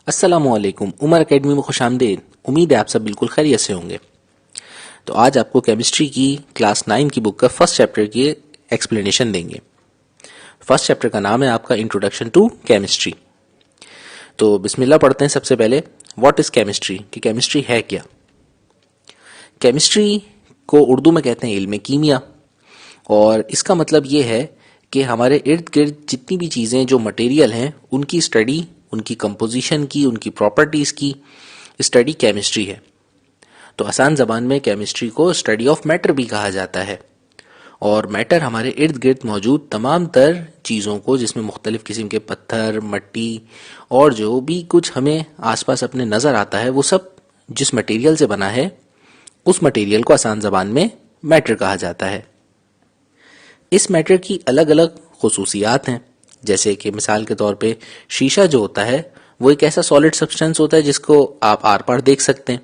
अस्सलामुअलैकुम। उमर एकेडमी में खुशामदीद। उम्मीद है आप सब बिल्कुल खैरियत से होंगे। तो आज आपको केमिस्ट्री की क्लास 9 की बुक का फर्स्ट चैप्टर की एक्सप्लेनेशन देंगे। फर्स्ट चैप्टर का नाम है आपका इंट्रोडक्शन टू केमिस्ट्री। तो बिस्मिल्लाह पढ़ते हैं। सबसे पहले व्हाट इज केमिस्ट्री, कि केमिस्ट्री है क्या। केमिस्ट्री को उर्दू में कहते हैं इल्म कीमिया, और इसका मतलब ये है कि हमारे इर्द गिर्द जितनी भी चीज़ें जो मटेरियल हैं उनकी स्टडी, उनकी कंपोजिशन की, उनकी प्रॉपर्टीज़ की स्टडी केमिस्ट्री है। तो आसान ज़बान में केमिस्ट्री को स्टडी ऑफ मैटर भी कहा जाता है। और मैटर हमारे इर्द गिर्द मौजूद तमाम तर चीज़ों को, जिसमें मुख्तलिफ़ किस्म के पत्थर, मट्टी और जो भी कुछ हमें आसपास अपने नज़र आता है, वो सब जिस मटेरियल से बना है उस मटेरियल को आसान ज़बान में मैटर कहा जाता है। इस मैटर की अलग अलग खुसूसियात हैं, जैसे कि मिसाल के तौर पे शीशा जो होता है वो एक ऐसा सॉलिड सब्सटेंस होता है जिसको आप आर पार देख सकते हैं,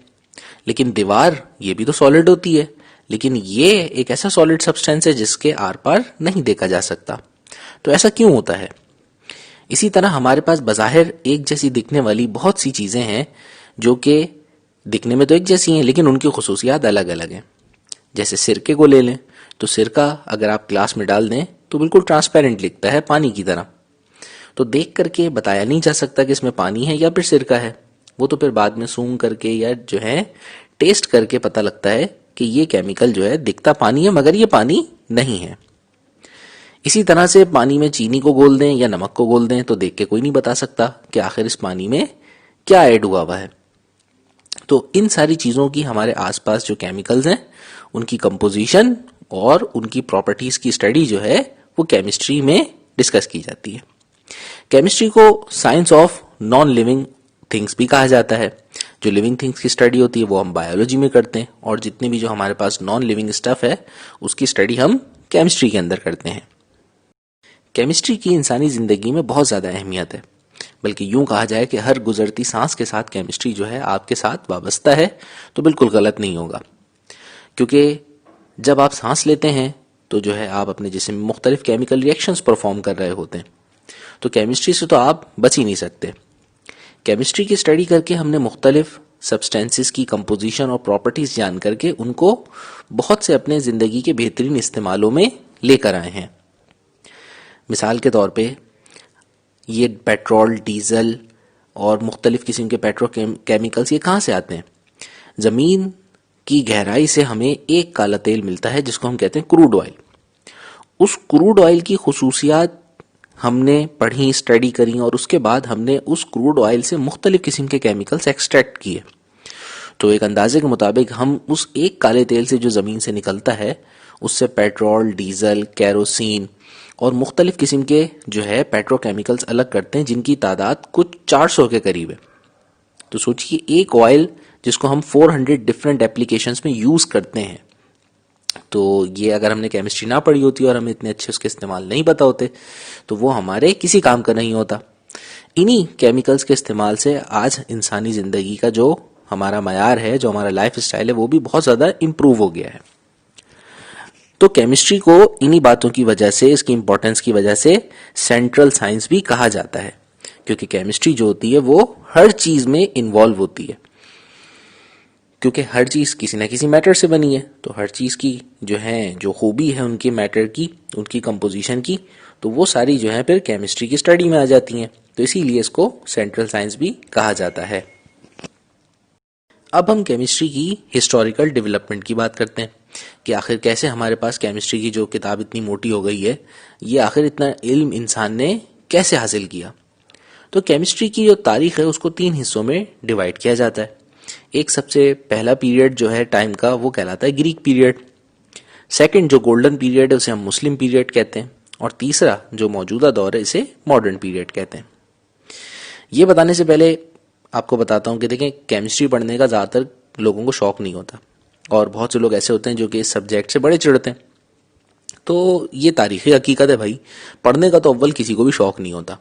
लेकिन दीवार ये भी तो सॉलिड होती है, लेकिन ये एक ऐसा सॉलिड सब्सटेंस है जिसके आर पार नहीं देखा जा सकता। तो ऐसा क्यों होता है? इसी तरह हमारे पास बज़ाहिर एक जैसी दिखने वाली बहुत सी चीज़ें हैं जो कि दिखने में तो एक जैसी हैं, लेकिन उनकी खुसूसियात अलग अलग हैं। जैसे सिरके को ले लें, तो सिरका अगर आप ग्लास में डाल दें तो बिल्कुल ट्रांसपेरेंट दिखता है, पानी की तरह। तो देख करके बताया नहीं जा सकता कि इसमें पानी है या फिर सिरका है। वो तो फिर बाद में सूंघ करके या जो है टेस्ट करके पता लगता है कि ये केमिकल जो है दिखता पानी है मगर ये पानी नहीं है। इसी तरह से पानी में चीनी को घोल दें या नमक को घोल दें तो देख के कोई नहीं बता सकता कि आखिर इस पानी में क्या ऐड हुआ हुआ है। तो इन सारी चीज़ों की हमारे आसपास जो केमिकल्स हैं उनकी कंपोजिशन और उनकी प्रॉपर्टीज की स्टडी जो है वो केमिस्ट्री में डिस्कस की जाती है। केमिस्ट्री को science of non living things भी कहा जाता है। जो लिविंग थिंग्स की स्टडी होती है वो हम बायोलॉजी में करते हैं, और जितने भी जो हमारे पास नॉन लिविंग स्टफ है उसकी स्टडी हम केमिस्ट्री के अंदर करते हैं। केमिस्ट्री की इंसानी ज़िंदगी में बहुत ज़्यादा अहमियत है, बल्कि यूं कहा जाए कि हर गुजरती सांस के साथ केमिस्ट्री जो है आपके साथ वाबस्ता है, तो बिल्कुल गलत नहीं होगा। क्योंकि जब आप सांस लेते हैं तो जो है आप अपने जिस्म में मुख्तलिफ केमिकल रिएक्शंस परफॉर्म कर रहे होते हैं। तो केमिस्ट्री से तो आप बच ही नहीं सकते। केमिस्ट्री की स्टडी करके हमने मुख्तलिफ सब्सटेंसेस की कंपोजिशन और प्रॉपर्टीज जान करके उनको बहुत से अपने ज़िंदगी के बेहतरीन इस्तेमालों में लेकर आए हैं। मिसाल के तौर पे ये पेट्रोल, डीजल और मुख्तलिफ किस्म के पेट्रोकेमिकल्स ये कहाँ से आते हैं? ज़मीन की गहराई से हमें एक काला तेल मिलता है जिसको हम कहते हैं क्रूड ऑयल। उस क्रूड ऑयल की खुसूसियात हमने पढ़ी, स्टडी करी, और उसके बाद हमने उस क्रूड ऑयल से मुख्तलिफ किस्म के केमिकल्स एक्सट्रैक्ट किए। तो एक अंदाजे के मुताबिक हम उस एक काले तेल से जो ज़मीन से निकलता है उससे पेट्रोल, डीजल, केरोसिन और मुख्तलिफ किस्म के जो है पेट्रोकेमिकल्स अलग करते हैं, जिनकी तादाद कुछ 400 के करीब है। तो सोचिए एक ऑयल जिसको हम 400 डिफरेंट एप्लीकेशंस में यूज़ करते हैं, तो ये अगर हमने केमिस्ट्री ना पढ़ी होती और हमें इतने अच्छे उसके इस्तेमाल नहीं पता होते तो वो हमारे किसी काम का नहीं होता। इन्हीं केमिकल्स के इस्तेमाल से आज इंसानी ज़िंदगी का जो हमारा मयार है, जो हमारा लाइफ स्टाइल है, वो भी बहुत ज़्यादा इम्प्रूव हो गया है। तो केमिस्ट्री को इन्हीं बातों की वजह से, इसकी इंपॉर्टेंस की वजह से सेंट्रल साइंस भी कहा जाता है, क्योंकि केमिस्ट्री जो होती है वो हर चीज़ में इन्वॉल्व होती है। क्योंकि हर चीज़ किसी ना किसी मैटर से बनी है, तो हर चीज़ की जो है जो खूबी है उनके मैटर की, उनकी कंपोजिशन की, तो वो सारी जो है फिर केमिस्ट्री की स्टडी में आ जाती हैं। तो इसीलिए इसको सेंट्रल साइंस भी कहा जाता है। अब हम केमिस्ट्री की हिस्टोरिकल डेवलपमेंट की बात करते हैं कि आखिर कैसे हमारे पास केमिस्ट्री की जो किताब इतनी मोटी हो गई है, ये आखिर इतना इल्म इंसान ने कैसे हासिल किया। तो केमिस्ट्री की जो तारीख है उसको 3 हिस्सों में डिवाइड किया जाता है। एक सबसे पहला पीरियड जो है टाइम का वो कहलाता है ग्रीक पीरियड। सेकंड जो गोल्डन पीरियड है उसे हम मुस्लिम पीरियड कहते हैं, और तीसरा जो मौजूदा दौर है इसे मॉडर्न पीरियड कहते हैं। ये बताने से पहले आपको बताता हूँ कि देखें, केमिस्ट्री पढ़ने का ज़्यादातर लोगों को शौक नहीं होता, और बहुत से लोग ऐसे होते हैं जो कि इस सब्जेक्ट से बड़े चिढ़ते हैं। तो ये तारीख़ी हकीकत है भाई, पढ़ने का तो अव्वल किसी को भी शौक नहीं होता,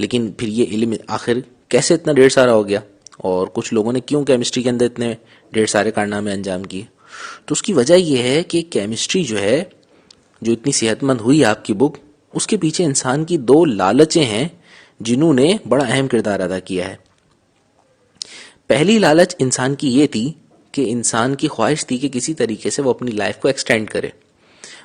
लेकिन फिर ये इल्म आखिर कैसे इतना ढेर सारा हो गया, और कुछ लोगों ने क्यों केमिस्ट्री के अंदर इतने ढेर सारे कारनामे अंजाम किए। तो उसकी वजह यह है कि केमिस्ट्री जो है, जो इतनी सेहतमंद हुई आपकी बुक, उसके पीछे इंसान की 2 लालचें हैं जिन्होंने बड़ा अहम किरदार अदा किया है। पहली लालच इंसान की ये थी कि इंसान की ख्वाहिश थी कि किसी तरीके से वो अपनी लाइफ को एक्सटेंड करे।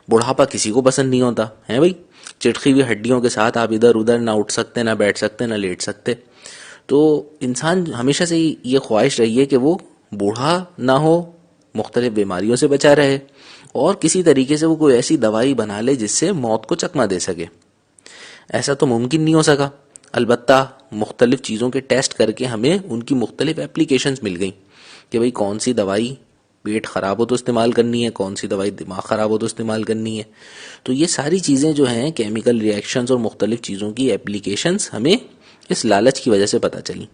बुढ़ापा किसी को पसंद नहीं होता है भाई, चिटकी हुई हड्डियों के साथ आप इधर उधर ना उठ सकते, ना बैठ सकते, ना लेट सकते। तो इंसान हमेशा से ही ये ख्वाहिश रही है कि वो बूढ़ा ना हो, मुख्तलिफ बीमारियों से बचा रहे और किसी तरीके से वो कोई ऐसी दवाई बना ले जिससे मौत को चकमा दे सके। ऐसा तो मुमकिन नहीं हो सका, अलबत्ता मुख्तलिफ चीज़ों के टेस्ट करके हमें उनकी मुख्तलिफ एप्लीकेशंस मिल गई कि भाई कौन सी दवाई पेट ख़राब हो तो इस्तेमाल करनी है, कौन सी दवाई दिमाग ख़राब हो तो इस्तेमाल करनी है। तो ये सारी चीज़ें जो हैं केमिकल रिएक्शंस और मुख्तलिफ चीज़ों की एप्लीकेशंस हमें इस लालच की वजह से पता चली।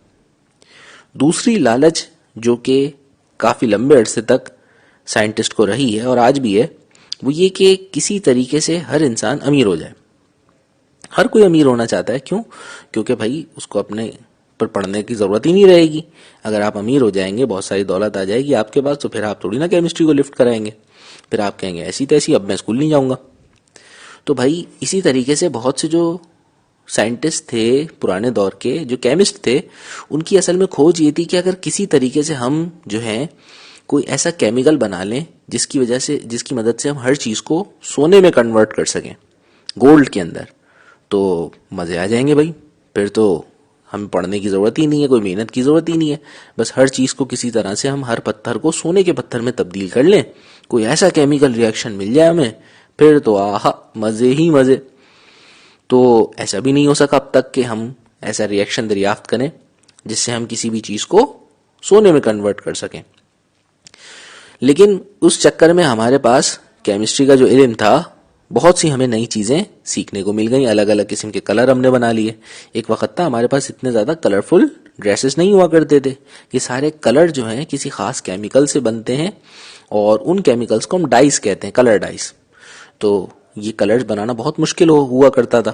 दूसरी लालच जो कि काफ़ी लंबे अरसे तक साइंटिस्ट को रही है और आज भी है, वो ये कि किसी तरीके से हर इंसान अमीर हो जाए। हर कोई अमीर होना चाहता है, क्यों? क्योंकि भाई उसको अपने पर पढ़ने की ज़रूरत ही नहीं रहेगी। अगर आप अमीर हो जाएंगे, बहुत सारी दौलत आ जाएगी आपके पास, तो फिर आप थोड़ी ना केमिस्ट्री को लिफ्ट कराएंगे, फिर आप कहेंगे ऐसी तैसी अब मैं स्कूल नहीं जाऊँगा। तो भाई इसी तरीके से बहुत से जो साइंटिस्ट थे पुराने दौर के, जो केमिस्ट थे, उनकी असल में खोज ये थी कि अगर किसी तरीके से हम जो है कोई ऐसा केमिकल बना लें जिसकी वजह से, जिसकी मदद से हम हर चीज़ को सोने में कन्वर्ट कर सकें, गोल्ड के अंदर, तो मज़े आ जाएंगे भाई। फिर तो हमें पढ़ने की ज़रूरत ही नहीं है, कोई मेहनत की ज़रूरत ही नहीं है, बस हर चीज़ को किसी तरह से हम हर पत्थर को सोने के पत्थर में तब्दील कर लें, कोई ऐसा केमिकल रिएक्शन मिल जाए हमें, फिर तो आहा मज़े ही मज़े। तो ऐसा भी नहीं हो सका अब तक कि हम ऐसा रिएक्शन दरियाफ्त करें जिससे हम किसी भी चीज़ को सोने में कन्वर्ट कर सकें। लेकिन उस चक्कर में हमारे पास केमिस्ट्री का जो इल्म था, बहुत सी हमें नई चीज़ें सीखने को मिल गई, अलग अलग किस्म के कलर हमने बना लिए। एक वक्त था हमारे पास इतने ज़्यादा कलरफुल ड्रेसेस नहीं हुआ करते थे, ये सारे कलर जो हैं किसी ख़ास केमिकल से बनते हैं और उन केमिकल्स को हम डाइस कहते हैं, कलर डाइस। तो ये कलर्स बनाना बहुत मुश्किल हुआ करता था।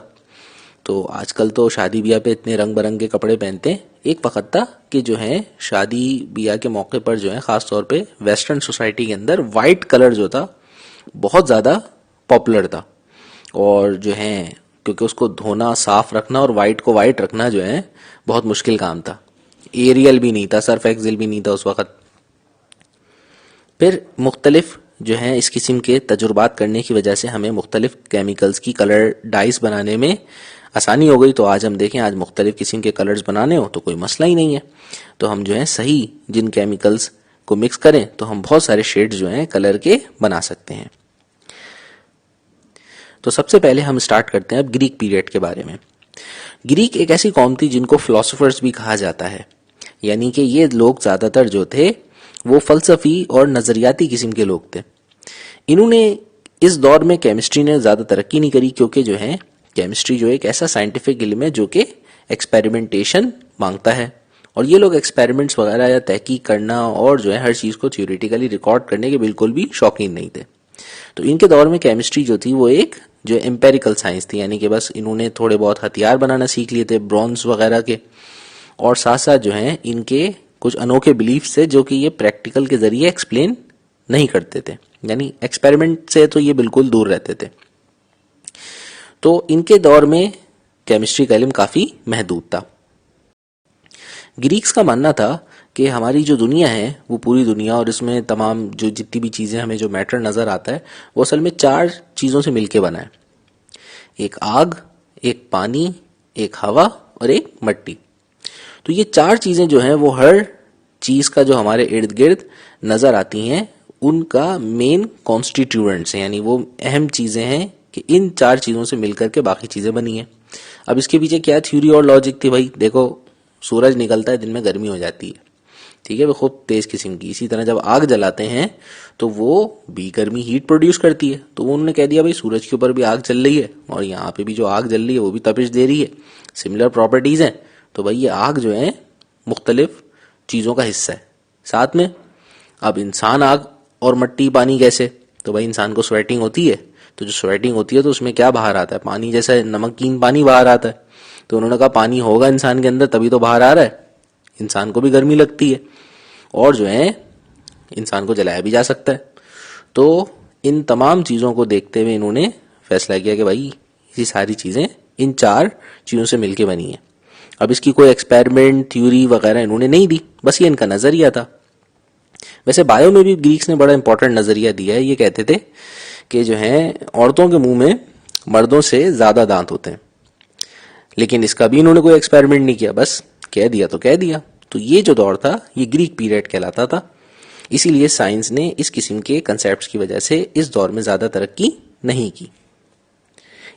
तो आजकल तो शादी ब्याह पे इतने रंग बिरंगे कपड़े पहनते हैं, एक वक्त था कि जो है शादी ब्याह के मौके पर जो है ख़ास तौर पे वेस्टर्न सोसाइटी के अंदर वाइट कलर जो था बहुत ज़्यादा पॉपुलर था। और जो है क्योंकि उसको धोना, साफ रखना और वाइट को वाइट रखना जो है बहुत मुश्किल काम था। एरियल भी नहीं था, सर्फ एक्सेल भी नहीं था उस वक्त। फिर मुख्तलिफ जो है इस किस्म के तजुर्बात करने की वजह से हमें मुख्तलिफ केमिकल्स की कलर डाइस बनाने में आसानी हो गई। तो आज हम देखें, आज मुख्तलिफ किस्म के कलर्स बनाने हो तो कोई मसला ही नहीं है। तो हम जो है सही जिन केमिकल्स को मिक्स करें तो हम बहुत सारे शेड्स जो हैं कलर के बना सकते हैं। तो सबसे पहले हम स्टार्ट करते हैं अब ग्रीक पीरियड के बारे में। ग्रीक एक ऐसी कौम थी जिनको फिलोसोफर्स भी कहा जाता है, यानी कि ये लोग ज़्यादातर जो थे वो फलसफी और नज़रियाती किस्म के लोग थे। इन्होंने इस दौर में केमिस्ट्री ने ज़्यादा तरक्की नहीं करी, क्योंकि जो है केमिस्ट्री जो एक ऐसा साइंटिफिक इल्म है जो कि एक्सपेरिमेंटेशन मांगता है, और ये लोग एक्सपेरिमेंट्स वगैरह या तहकीक करना और जो है हर चीज़ को थ्योरेटिकली रिकॉर्ड करने के बिल्कुल भी शौकीन नहीं थे। तो इनके दौर में केमिस्ट्री जो थी वो एक जो एम्पेरिकल साइंस थी, यानी कि बस इन्होंने थोड़े बहुत हथियार बनाना सीख लिए थे ब्रॉन्ज वगैरह के, और साथ साथ जो है इनके कुछ अनोखे बिलीफ्स थे जो कि ये प्रैक्टिकल के ज़रिए एक्सप्लेन नहीं करते थे, यानी एक्सपेरिमेंट से तो ये बिल्कुल दूर रहते थे। तो इनके दौर में केमिस्ट्री का इल्म काफ़ी महदूद था। ग्रीक्स का मानना था कि हमारी जो दुनिया है वो पूरी दुनिया और इसमें तमाम जो जितनी भी चीज़ें हमें जो मैटर नज़र आता है वो असल में 4 चीज़ों से मिलके बना है। एक आग, एक पानी, एक हवा और एक मिट्टी। तो ये 4 चीज़ें जो हैं वो हर चीज़ का जो हमारे इर्द गिर्द नज़र आती हैं उनका मेन कॉन्स्टिट्यूएंट्स हैं, यानी वो अहम चीज़ें हैं कि इन 4 चीज़ों से मिलकर के बाकी चीज़ें बनी हैं। अब इसके पीछे क्या थ्योरी और लॉजिक थी भाई? देखो, सूरज निकलता है, दिन में गर्मी हो जाती है, ठीक है, वो खूब तेज़ किस्म की। इसी तरह जब आग जलाते हैं तो वो भी गर्मी हीट प्रोड्यूस करती है। तो उन्होंने कह दिया भाई सूरज के ऊपर भी आग जल रही है और यहाँ पे भी जो आग जल रही है वो भी तपिश दे रही है, सिमिलर प्रॉपर्टीज़ हैं। तो भाई ये आग जो है मुख्तलिफ चीज़ों का हिस्सा है। साथ में अब इंसान आग और मिट्टी पानी कैसे? तो भाई इंसान को स्वेटिंग होती है, तो जो स्वेटिंग होती है तो उसमें क्या बाहर आता है? पानी जैसा नमकीन पानी बाहर आता है। तो उन्होंने कहा पानी होगा इंसान के अंदर तभी तो बाहर आ रहा है। इंसान को भी गर्मी लगती है और जो है इंसान को जलाया भी जा सकता है। तो इन तमाम चीज़ों को देखते हुए इन्होंने फैसला किया कि भाई ये सारी चीज़ें इन 4 चीज़ों से मिलके बनी है। अब इसकी कोई एक्सपेरिमेंट थ्योरी वगैरह इन्होंने नहीं दी, बस ये इनका नजरिया था। वैसे बायो में भी ग्रीक्स ने बड़ा इंपॉर्टेंट नजरिया दिया है। ये कहते थे कि जो है औरतों के मुंह में मर्दों से ज्यादा दांत होते हैं, लेकिन इसका भी इन्होंने कोई एक्सपेरिमेंट नहीं किया, बस कह दिया तो कह दिया। तो ये जो दौर था ये ग्रीक पीरियड कहलाता था। इसीलिए साइंस ने इस किस्म के कंसेप्ट की वजह से इस दौर में ज्यादा तरक्की नहीं की।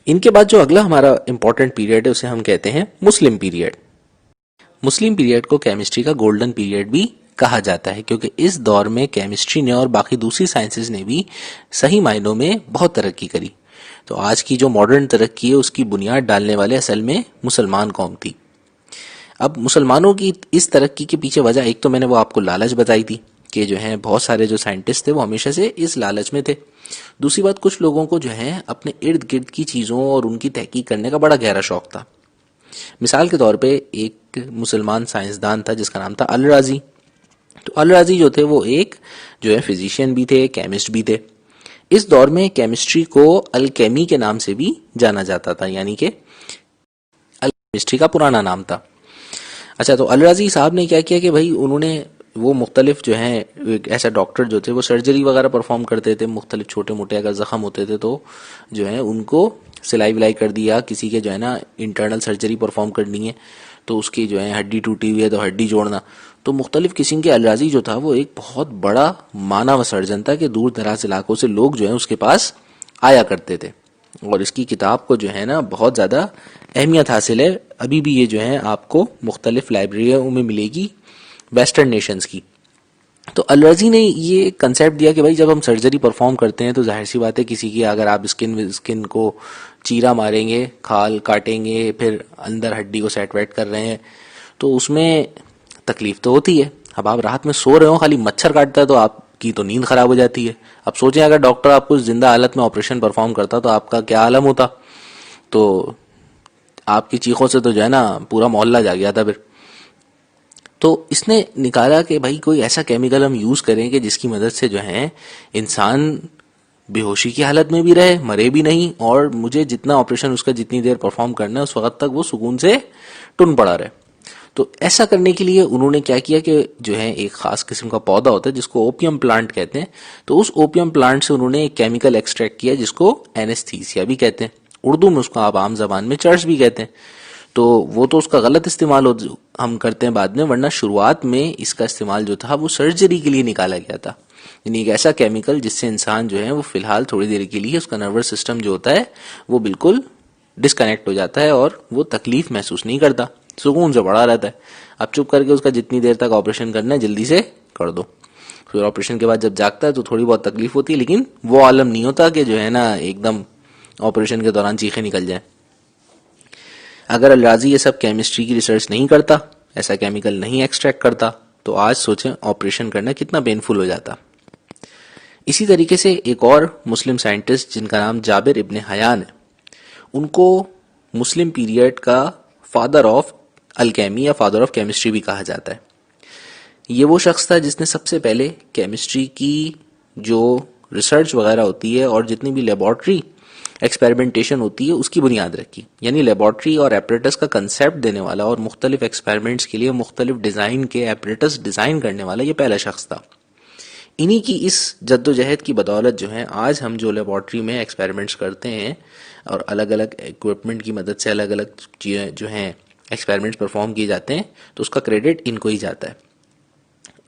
इनके बाद जो अगला हमारा इंपॉर्टेंट पीरियड है उसे हम कहते हैं मुस्लिम पीरियड। मुस्लिम पीरियड को केमिस्ट्री का गोल्डन पीरियड भी कहा जाता है, क्योंकि इस दौर में केमिस्ट्री ने और बाकी दूसरी साइंसेज ने भी सही मायनों में बहुत तरक्की करी। तो आज की जो मॉडर्न तरक्की है उसकी बुनियाद डालने वाले असल में मुसलमान कौम थी। अब मुसलमानों की इस तरक्की के पीछे वजह, एक तो मैंने वो आपको लालच बताई थी कि जो है बहुत सारे जो साइंटिस्ट थे वो हमेशा से इस लालच में थे। दूसरी बात, कुछ लोगों को जो है अपने इर्द गिर्द की चीज़ों और उनकी तहकीक करने का बड़ा गहरा शौक था। मिसाल के तौर पे एक मुसलमान साइंसदान था जिसका नाम था अल राजी। तो अल राजी जो थे वो एक जो है फिजिशियन भी थे, केमिस्ट भी थे। इस दौर में केमिस्ट्री को अलकेमी के नाम से भी जाना जाता था, यानी कि केमिस्ट्री का पुराना नाम था। अच्छा, तो अल राजी साहब ने क्या किया कि भाई उन्होंने वो मुख्तलिफ जो है ऐसा डॉक्टर जो थे वो सर्जरी वगैरह परफॉर्म करते थे। मुख्तलिफ छोटे मोटे अगर जख्म होते थे तो जो है उनको सिलाई विलाई कर दिया। किसी के जो है ना इंटरनल सर्जरी परफॉर्म करनी है तो उसकी जो है हड्डी टूटी हुई है तो हड्डी जोड़ना। तो मुख्तलिफ किस्म के अल राजी जो था वो एक बहुत बड़ा मानव सर्जन था कि दूर दराज इलाकों से लोग जो है उसके पास आया करते थे। और इसकी किताब को जो है ना बहुत ज़्यादा अहमियत हासिल है। अभी भी ये जो है आपको मुख्तलिफ लाइब्रेरियों में मिलेगी वेस्टर्न नेशंस की। तो अलरजी ने ये कंसेप्ट दिया कि भाई जब हम सर्जरी परफॉर्म करते हैं तो जाहिर सी बात है किसी की अगर आप स्किन को चीरा मारेंगे, खाल काटेंगे, फिर अंदर हड्डी को सेट वेट कर रहे हैं तो उसमें तकलीफ तो होती है। अब आप रात में सो रहे हो, खाली मच्छर काटता है तो आपकी तो नींद खराब हो जाती है। अब सोचें अगर डॉक्टर आपको जिंदा हालत में ऑपरेशन परफॉर्म करता तो आपका क्या आलम होता। तो आपकी चीखों से तो जो है ना पूरा मोहल्ला जाग गया था फिर। तो इसने निकाला कि भाई कोई ऐसा केमिकल हम यूज करें कि जिसकी मदद से जो है इंसान बेहोशी की हालत में भी रहे, मरे भी नहीं, और मुझे जितना ऑपरेशन उसका जितनी देर परफॉर्म करना है उस वक्त तक वो सुकून से टुन पड़ा रहे। तो ऐसा करने के लिए उन्होंने क्या किया कि जो है एक खास किस्म का पौधा होता है जिसको ओपियम प्लांट कहते हैं। तो उस ओपियम प्लांट से उन्होंने एक केमिकल एक्सट्रैक्ट किया जिसको एनेस्थीसिया भी कहते हैं, उर्दू में उसको आप आम जबान में चर्च भी कहते हैं। तो वो तो उसका गलत इस्तेमाल हम करते हैं बाद में, वरना शुरुआत में इसका इस्तेमाल जो था वो सर्जरी के लिए निकाला गया था। यानी एक ऐसा केमिकल जिससे इंसान जो है वो फिलहाल थोड़ी देर के लिए उसका नर्वस सिस्टम जो होता है वो बिल्कुल डिस्कनेक्ट हो जाता है और वो तकलीफ महसूस नहीं करता, सुकून से पड़ा रहता है। अब चुप करके उसका जितनी देर तक ऑपरेशन करना है जल्दी से कर दो। फिर ऑपरेशन के बाद जब जागता है तो थोड़ी बहुत तकलीफ होती है, लेकिन वो आलम नहीं होता कि जो है ना एकदम ऑपरेशन के दौरान चीखें निकल जाए। अगर अलराजी ये सब केमिस्ट्री की रिसर्च नहीं करता, ऐसा केमिकल नहीं एक्सट्रैक्ट करता, तो आज सोचें ऑपरेशन करना कितना पेनफुल हो जाता। इसी तरीके से एक और मुस्लिम साइंटिस्ट जिनका नाम जाबिर इब्ने हयान है, उनको मुस्लिम पीरियड का फादर ऑफ अलकेमी या फादर ऑफ केमिस्ट्री भी कहा जाता है। ये वो शख्स था जिसने सबसे पहले केमिस्ट्री की जो रिसर्च वगैरह होती है और जितनी भी लेबॉर्ट्री एक्सपेरिमेंटेशन होती है उसकी बुनियाद रखी। यानी लेबॉर्ट्री और एपरेटस का कंसेप्ट देने वाला और मुख्तलिफ एक्सपेरिमेंट्स के लिए मुख्तलिफ डिज़ाइन के एपरेटस डिज़ाइन करने वाला ये पहला शख्स था। इन्हीं की इस जद्दोजहद की बदौलत जो है आज हम जो लेबॉर्ट्री में एक्सपेरिमेंट्स करते हैं और अलग अलग इक्विपमेंट की मदद से अलग अलग चीज़ें जो हैं एक्सपेरिमेंट्स परफॉर्म किए जाते हैं, तो उसका क्रेडिट इनको ही जाता है।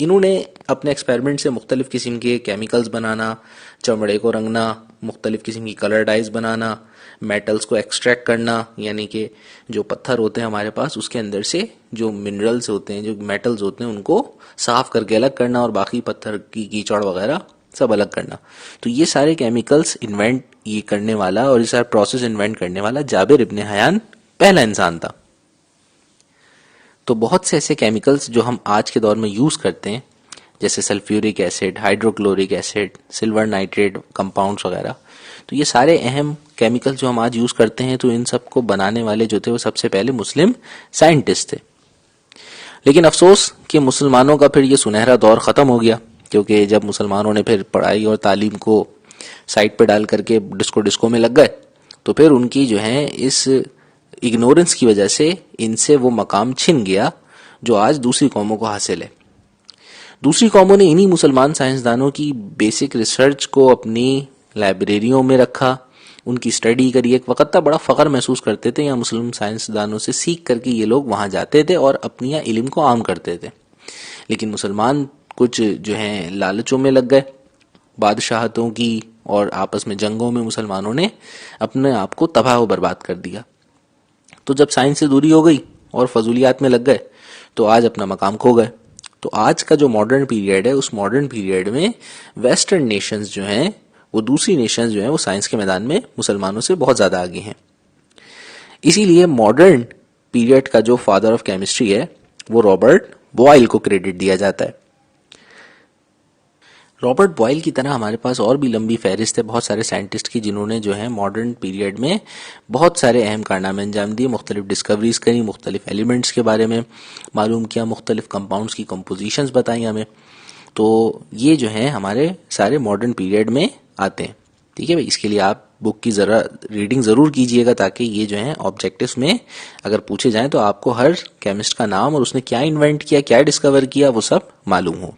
इन्होंने अपने एक्सपेरिमेंट से मुख्तलिफ किस्म के केमिकल्स बनाना, चमड़े को रंगना, मुख्तलिफ किस्म की कलर डाइज बनाना, मेटल्स को एक्सट्रैक्ट करना, यानी कि जो पत्थर होते हैं हमारे पास उसके अंदर से जो मिनरल्स होते हैं, जो मेटल्स होते हैं, उनको साफ करके अलग करना और बाकी पत्थर की कीचड़ वगैरह सब अलग करना। तो ये सारे केमिकल्स इन्वेंट ये करने वाला और ये सारा प्रोसेस इन्वेंट करने वाला जाबिर इब्ने हयान पहला इंसान था। तो बहुत से ऐसे केमिकल्स जो हम आज के दौर में यूज़ करते हैं जैसे sulphuric acid, hydrochloric acid, silver nitrate compounds वगैरह, तो ये सारे अहम केमिकल जो हम आज यूज़ करते हैं, तो इन सब को बनाने वाले जो थे वो सबसे पहले मुस्लिम साइंटिस्ट थे। लेकिन अफसोस कि मुसलमानों का फिर ये सुनहरा दौर ख़त्म हो गया, क्योंकि जब मुसलमानों ने फिर पढ़ाई और तालीम को साइड पे डाल करके डिस्को में लग गए, तो फिर उनकी जो है इस इग्नोरेंस की वजह से इनसे वो मकाम छिन गया जो आज दूसरी कौमों को हासिल है। दूसरी कौमों ने इन्हीं मुसलमान साइंसदानों की बेसिक रिसर्च को अपनी लाइब्रेरियों में रखा, उनकी स्टडी करी। एक वक्त था बड़ा फ़ख्र महसूस करते थे, यहाँ मुस्लिम साइंसदानों से सीख करके ये लोग वहाँ जाते थे और अपनी यहाँ इल्म को आम करते थे। लेकिन मुसलमान कुछ जो हैं लालचों में लग गए, बादशाहतों की और आपस में जंगों में मुसलमानों ने अपने आप को तबाह व बर्बाद कर दिया। तो जब साइंस से दूरी हो गई और फजूलियात में लग गए तो आज अपना मकाम खो गए। तो आज का जो मॉडर्न पीरियड है, उस मॉडर्न पीरियड में वेस्टर्न नेशंस जो हैं, वो दूसरी नेशंस जो हैं, वो साइंस के मैदान में मुसलमानों से बहुत ज़्यादा आगे हैं। इसीलिए मॉडर्न पीरियड का जो फादर ऑफ केमिस्ट्री है वो रॉबर्ट बॉयल को क्रेडिट दिया जाता है। रॉबर्ट बॉयल की तरह हमारे पास और भी लंबी फहरिस्त है बहुत सारे साइंटिस्ट की, जिन्होंने जो है मॉडर्न पीरियड में बहुत सारे अहम कारनामे अंजाम दिए, मुख्तलिफ डिस्कवरीज करी, मुख्तलिफ एलिमेंट्स के बारे में मालूम किया, मुख्तलिफ कंपाउंड्स की कंपोजिशंस बताई हमें। तो ये जो है हमारे सारे मॉडर्न पीरियड में आते हैं। ठीक है भाई, इसके लिए आप बुक की ज़रा रीडिंग ज़रूर कीजिएगा ताकि ये जो है ऑब्जेक्टिव्स में अगर पूछे जाएं तो आपको हर केमिस्ट का नाम और उसने क्या इन्वेंट किया, क्या डिस्कवर किया, वो सब मालूम हो।